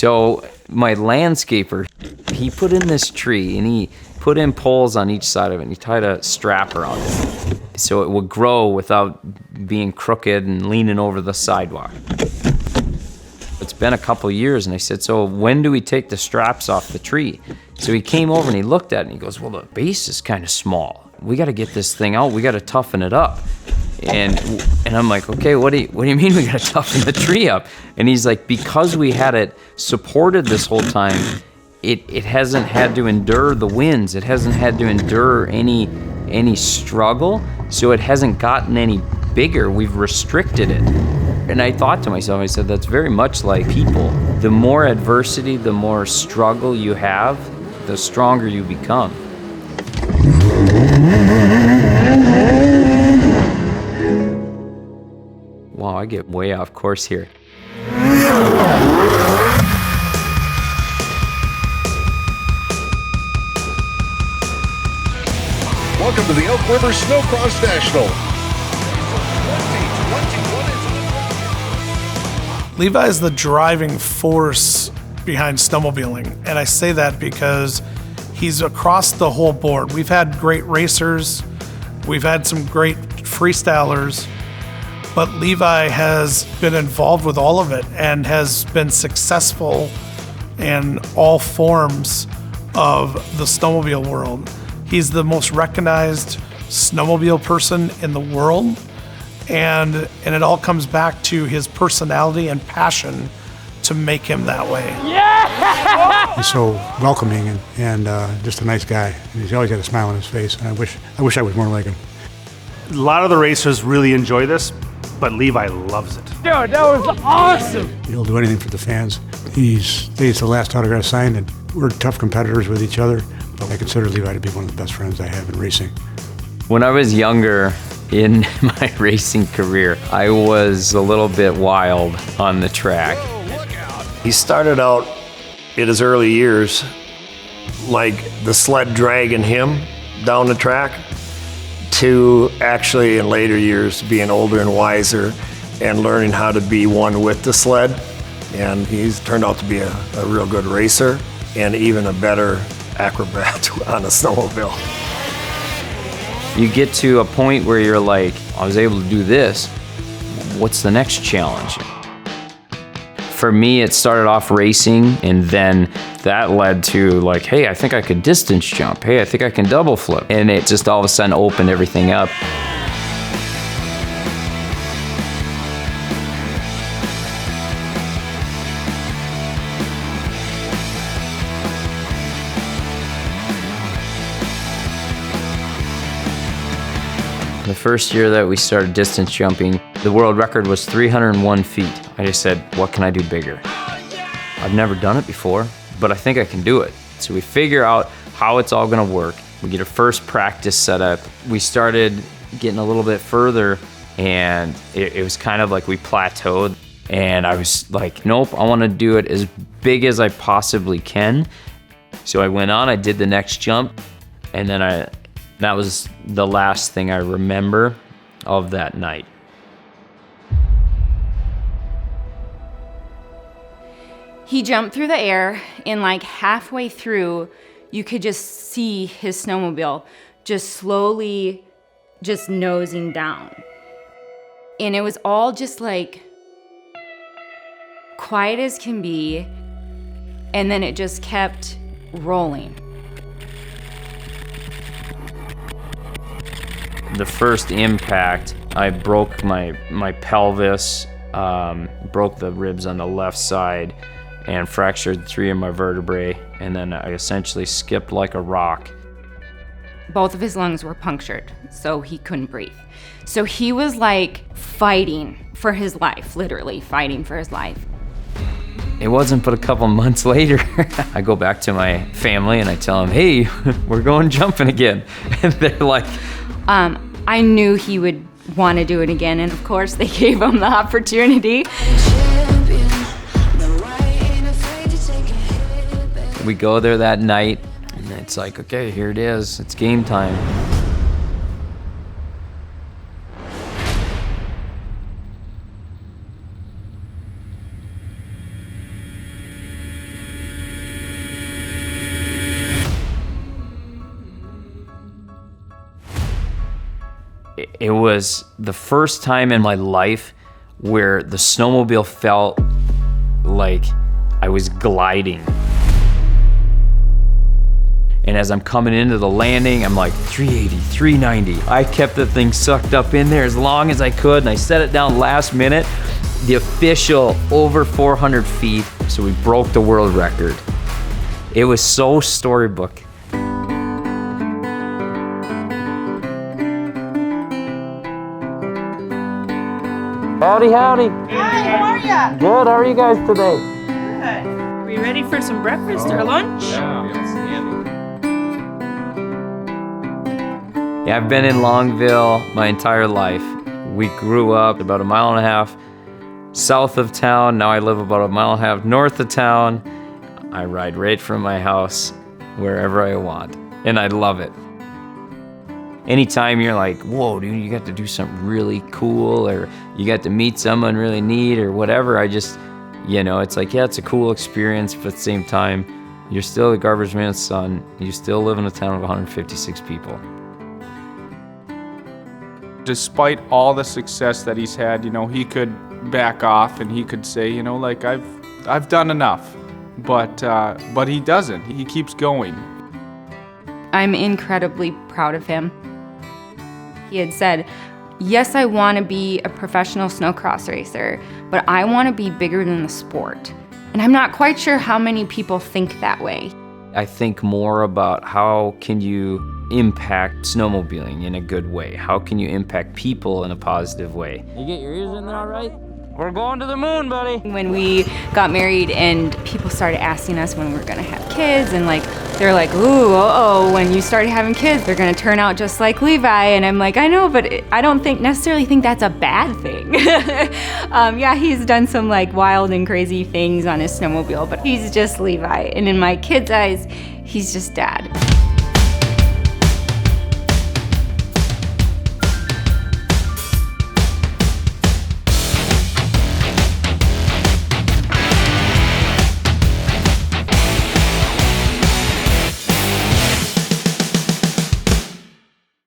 So my landscaper, he put in this tree and he put in poles on each side of it and he tied a strap around it so it would grow without being crooked and leaning over the sidewalk. It's been a couple years, and I said, so when do we take the straps off the tree? So he came over and he looked at it and he goes, well, the base is kind of small. We got to get this thing out. We got to toughen it up. And I'm like, okay, what do you mean we got to toughen the tree up? And he's like, because we had it supported this whole time, it hasn't had to endure the winds. It hasn't had to endure any struggle. So it hasn't gotten any bigger. We've restricted it. And I thought to myself, I said, that's very much like people. The more adversity, the more struggle you have, the stronger you become. Wow, I get way off course here. Welcome to the Elk River Snowcross National. Levi is the driving force behind snowmobiling, and I say that because he's across the whole board. We've had great racers, we've had some great freestylers, but Levi has been involved with all of it and has been successful in all forms of the snowmobile world. He's the most recognized snowmobile person in the world, and it all comes back to his personality and passion to make him that way. Yeah! He's so welcoming and just a nice guy. And he's always got a smile on his face, and I wish I was more like him. A lot of the racers really enjoy this, but Levi loves it. Dude, that was awesome! He'll do anything for the fans. He's the last autograph signed, and we're tough competitors with each other, but I consider Levi to be one of the best friends I have in racing. When I was younger in my racing career, I was a little bit wild on the track. He started out in his early years like the sled dragging him down the track, to actually in later years being older and wiser and learning how to be one with the sled. And he's turned out to be a real good racer and even a better acrobat on a snowmobile. You get to a point where you're like, I was able to do this. What's the next challenge? For me, it started off racing, and then that led to like, hey, I think I could distance jump. Hey, I think I can double flip. And it just all of a sudden opened everything up. The first year that we started distance jumping, the world record was 301 feet. I just said, what can I do bigger? I've never done it before, but I think I can do it. So we figure out how it's all gonna work. We get a first practice set up. We started getting a little bit further, and it was kind of like we plateaued. And I was like, nope, I wanna do it as big as I possibly can. So I went on, I did the next jump, and then that was the last thing I remember of that night. He jumped through the air, and like halfway through, you could just see his snowmobile just slowly just nosing down. And it was all just like quiet as can be, and then it just kept rolling. The first impact, I broke my pelvis, broke the ribs on the left side, and fractured 3 of my vertebrae, and then I essentially skipped like a rock. Both of his lungs were punctured, so he couldn't breathe. So he was like fighting for his life, literally fighting for his life. It wasn't but a couple months later, I go back to my family and I tell them, hey, we're going jumping again. And they're like, I knew he would want to do it again, and of course they gave him the opportunity. We go there that night, and it's like, okay, here it is. It's game time. it was the first time in my life where the snowmobile felt like I was gliding. And as I'm coming into the landing, I'm like 380, 390. I kept the thing sucked up in there as long as I could, and I set it down last minute. The official over 400 feet, so we broke the world record. It was so storybook. Howdy, howdy. Hi, how are ya? Good, how are you guys today? Good. Are we ready for some breakfast or lunch? Yeah, I've been in Longville my entire life. We grew up about 1.5 miles south of town. Now I live about 1.5 miles north of town. I ride right from my house wherever I want, and I love it. Anytime you're like, whoa, dude, you got to do something really cool, or you got to meet someone really neat, or whatever, I just, it's like, yeah, it's a cool experience, but at the same time, you're still a garbage man's son. You still live in a town of 156 people. Despite all the success that he's had, he could back off and he could say, like, I've done enough, but he doesn't. He keeps going. I'm incredibly proud of him. He had said, yes, I want to be a professional snowcross racer, but I want to be bigger than the sport. And I'm not quite sure how many people think that way. I think more about how can you impact snowmobiling in a good way? How can you impact people in a positive way? You get your ears in there all right? We're going to the moon, buddy. When we got married and people started asking us when we were gonna have kids, and they're like, ooh, when you start having kids, they're gonna turn out just like Levi. And I'm like, I know, but I don't necessarily think that's a bad thing. Yeah, he's done some wild and crazy things on his snowmobile, but he's just Levi. And in my kids' eyes, he's just Dad.